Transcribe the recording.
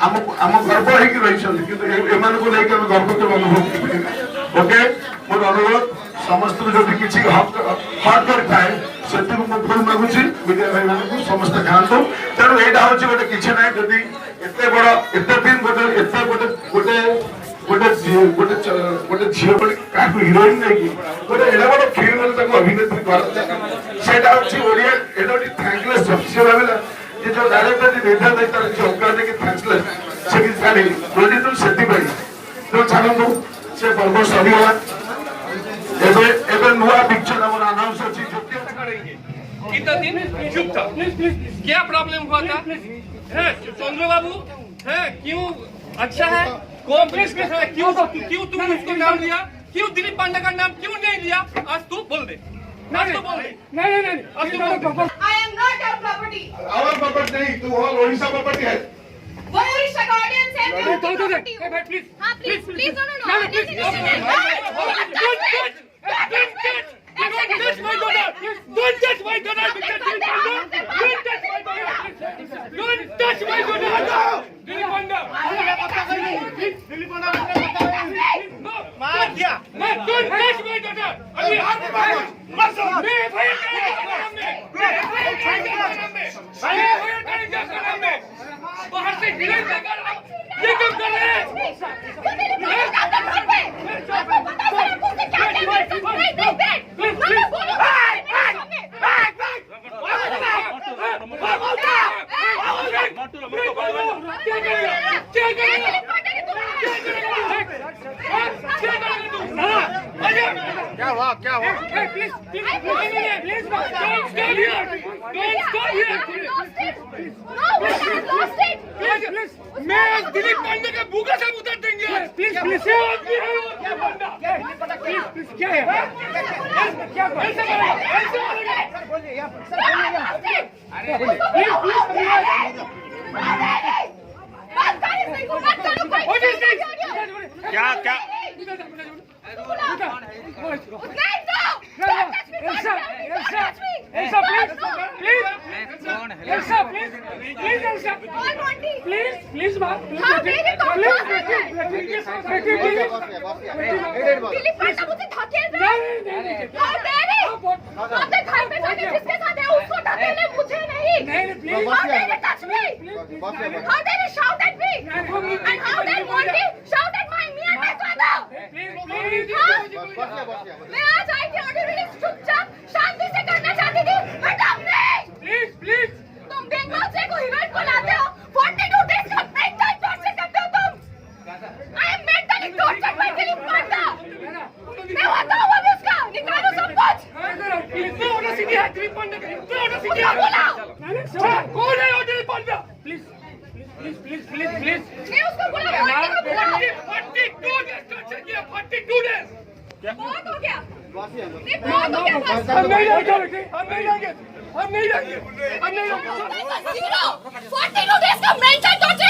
आम गर्व होगी रही कि गर्व के अनुभव ओके मोर अनुरोध समस्त जो किसी हक कर थाए से फुल मागुची मीडिया भाई मान समस्त खातु तेणु यहाँ हूँ गोटे कि ना जदि एत बड़ एत दिन गोटे गोटे गोटे गोटे गोटे झील क्या हिरोइन नहीं गोटे एडा बड़ फिल्म अभिनेत्री से गोटे थैंकलेस जब सी भाविला जो डायरेक्टर निर्धारित तार जो औकात की थैंकलेस से कि जानी बोली तुम से तो छाड़ू से पर्व सरीगला एवं नुआ पिक्चर हमार अनाउंस अच्छी कितना दिन चुप था क्या प्रॉब्लम हुआ था है चंद्र बाबू है क्यों अच्छा है कॉम्प्लेक्स में है क्यों तुमने उसको नाम लिया क्यों दिलीप पांडे का नाम क्यों नहीं लिया आज तू बोल दे आज तो बोल दे नहीं आज तो बोल दे I am not your property. our property नहीं तू all ओडिशा प्रॉपर्टी है वो ओडिशा का ऑडियंस है मेरी प्रॉपर्टी भाई प्लीज हां please no Don't touch my daughter! Don't touch my daughter! Don't touch my daughter! Dilip Panda! मार दिया Don't touch my daughter! अभी मैं FIR करेंगे बाहर से हीरोइन लेकर ये क्यों कर रहे हैं क्या हुआ Please, don't stop here! Don't stop here! Please, मैं आज दिलीप पांडे का भूखा सब उतार देंगे प्लीज क्या है क्या क्या प्लीज दिलीप पांडे मुझे धकेल रहा है आपने घर पे जाके जिसके साथ है उसको धकेले मुझे नहीं how dare you touch me how dare you shout at me and how dare Monty shout at my me and my father मैं आज आई थी ऑडियो रिलीज चुपचाप शांति से करना चाहती थी बट अब नहीं प्लीज तुम बेंगलोर से कोई हीरोइन को लाते हो 42 डेज का मेंटल टॉर्चर करते हो तुम I am mentally tortured by Dilip Panda मैं होता हूँ अब उसका निकालो सब कुछ क्या बोला कौन है दिलीप पांडा प्लीज मैं उसको बोला 42 डेज टॉर्चर किया 42 डेज बहुत हो गया नहीं बहुत हो गया बस हम नहीं जाएंगे 42 डेज का मेंटल टॉर्चर